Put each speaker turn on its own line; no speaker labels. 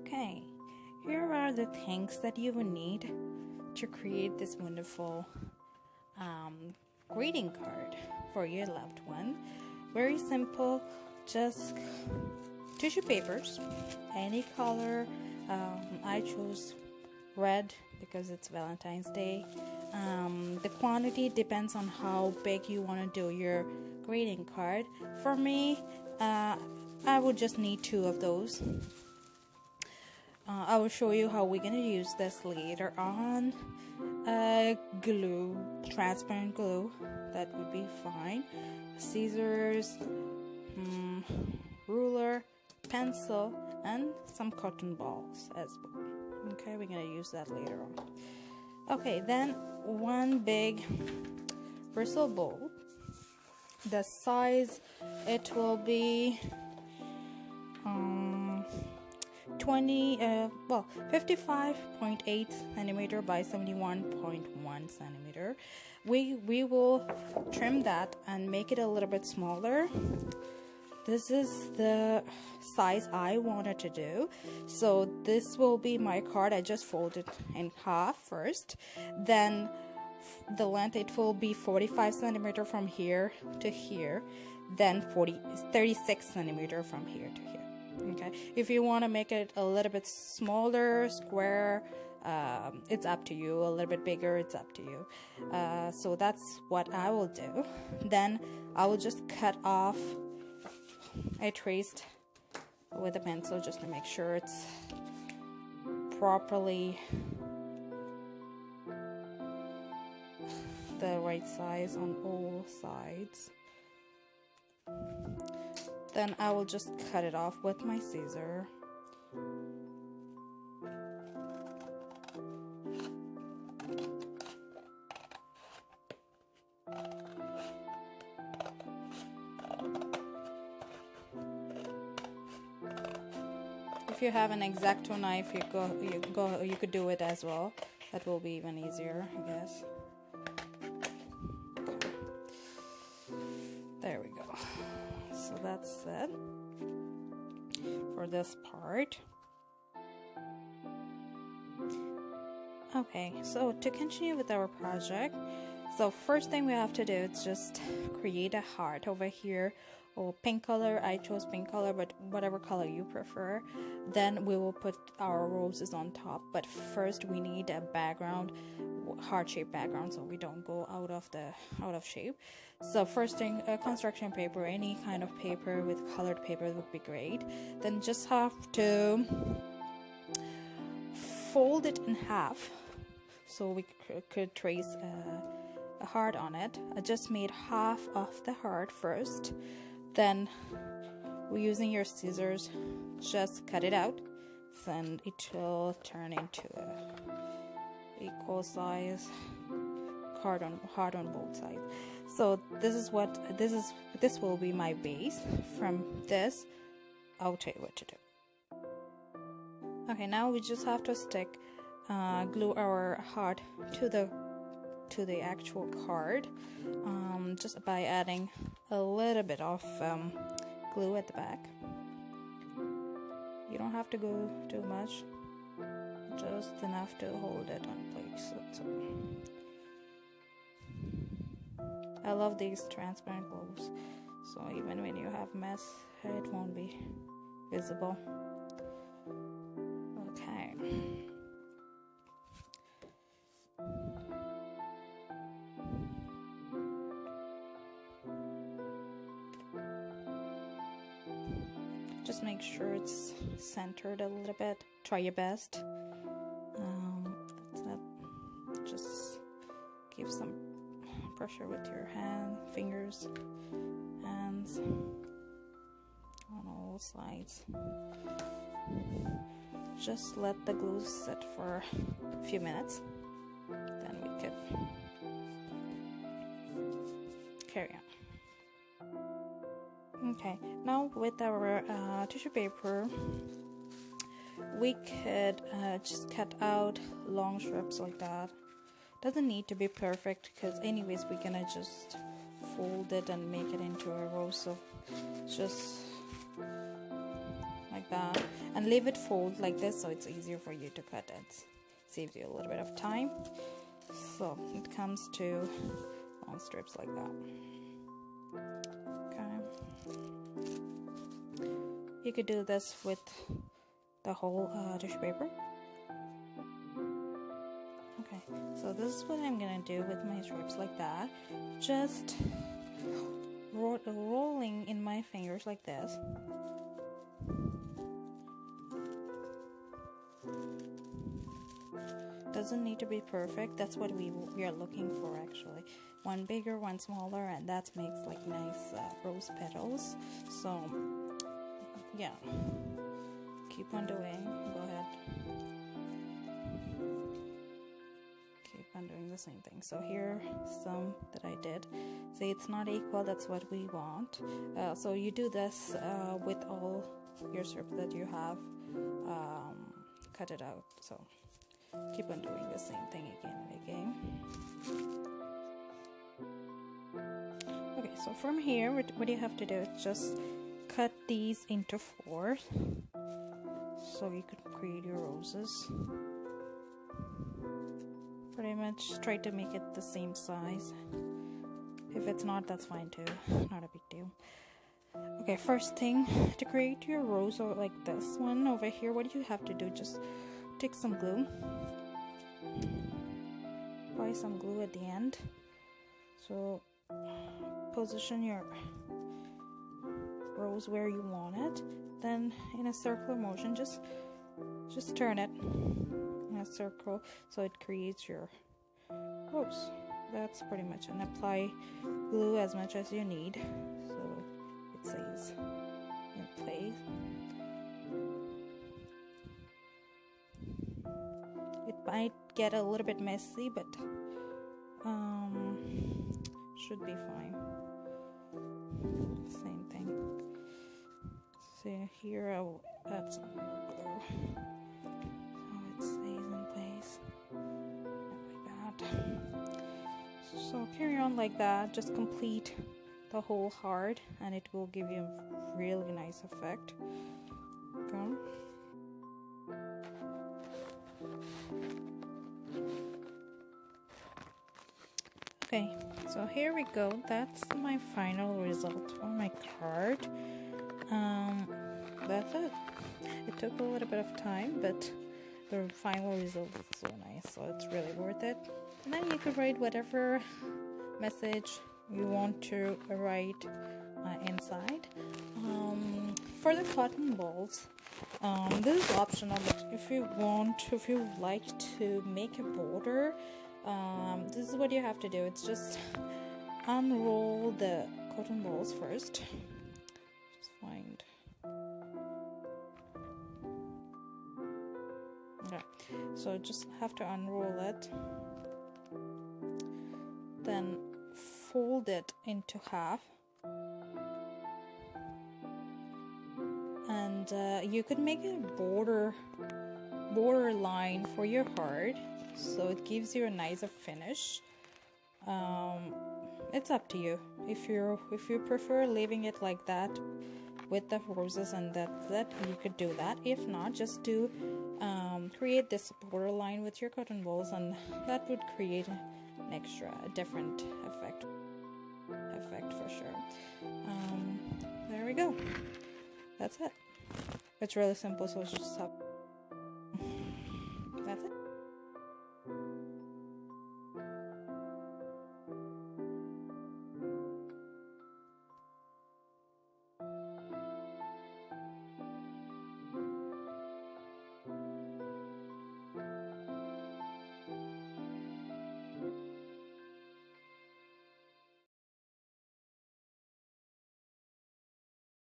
Okay, here are the things that you will need to create this wonderful greeting card for your loved one. Very simple, just tissue papers, any color. I chose red because it's Valentine's Day. The quantity depends on how big you want to do your greeting card. For me, I would just need 2 of those. I will show you how we're going to use this later on. Glue, transparent glue, that would be fine. Scissors, ruler, pencil, and some cotton balls as well. Okay, we're going to use that later on. Okay, then one big bristle bowl. The size, it will be 55.8 centimeter by 71.1 centimeter. We will trim that and make it a little bit smaller. This is the size I wanted to do. So this will be my card. I just folded in half first. Then the length, it will be 45 centimeter from here to here. Then 36 centimeter from here to here. Okay, if you want to make it a little bit smaller, square, it's up to you. A little bit bigger, it's up to you. So that's what I will do. Then I will just cut off. I traced with a pencil just to make sure it's properly the right size on all sides. Then I will just cut it off with my scissor. If you have an X-Acto knife, you could do it as well. That will be even easier, I guess. There we go. So that's it for this part. Okay, so to continue with our project, so first thing we have to do is just create a heart over here, or pink color. I chose pink color, but whatever color you prefer. Then we will put our roses on top, but first we need a background, heart-shaped background, so we don't go out of shape. So first thing, construction paper, any kind of paper with colored paper would be great. Then just have to fold it in half so we could trace a heart on it. I just made half of the heart first. Then we're using your scissors, just cut it out, then it will turn into a equal size heart on both sides. So this will be my base. From this, I'll tell you what to do. Okay, now we just have to stick glue our heart to the actual card, just by adding a little bit of glue at the back. You don't have to go too much, just enough to hold it on place. I love these transparent glues, so even when you have mess, it won't be visible. Okay. Just make sure it's centered a little bit. Try your best. Just give some pressure with your hands on all sides. Just let the glue sit for a few minutes. Then we could carry on. Okay, now with our tissue paper, we could just cut out long strips like that. Doesn't need to be perfect, because anyways we're gonna just fold it and make it into a rose, so just like that. and leave it fold like this so it's easier for you to cut and saves you a little bit of time. So it comes to long strips like that. Okay, you could do this with the whole tissue paper. Okay, so this is what I'm gonna do with my strips like that. Just rolling in my fingers like this. Doesn't need to be perfect. That's what we are looking for actually. One bigger, one smaller, and that makes like nice rose petals. So yeah, keep on doing. Go ahead. Keep on doing the same thing. So here some that I did. See, it's not equal. That's what we want. So you do this with all your strip that you have. Cut it out. So keep on doing the same thing again and again. Okay, so from here, what you have to do is just cut these into 4 so you could create your roses. Pretty much try to make it the same size. If it's not, that's fine too. Not a big deal. Okay, first thing, to create your rose or like this one over here, what you have to do, just take some glue. Apply some glue at the end. So position your rose where you want it. Then in a circular motion, just turn it in a circle so it creates your rose. That's pretty much, and apply glue as much as you need so it stays in place. It might get a little bit messy, but should be fine. Same thing. So here I'll add some more glue so it stays in place like that. So carry on like that. Just complete the whole heart, and it will give you a really nice effect. Okay. Okay, so here we go. That's my final result for my card. That's it. It took a little bit of time, but the final result is so nice, so it's really worth it. And then you could write whatever message you want to write inside. For the cotton balls, this is optional, but if you like to make a border, this is what you have to do. It's just unroll the cotton balls first. Just find. Okay, so just have to unroll it. Then fold it into half. And you could make a border line for your heart, so it gives you a nicer finish. It's up to you. If you prefer leaving it like that with the roses and that's it, you could do that. If not, just do create this border line with your cotton balls, and that would create an extra different effect for sure. There we go. That's it. It's really simple, so just have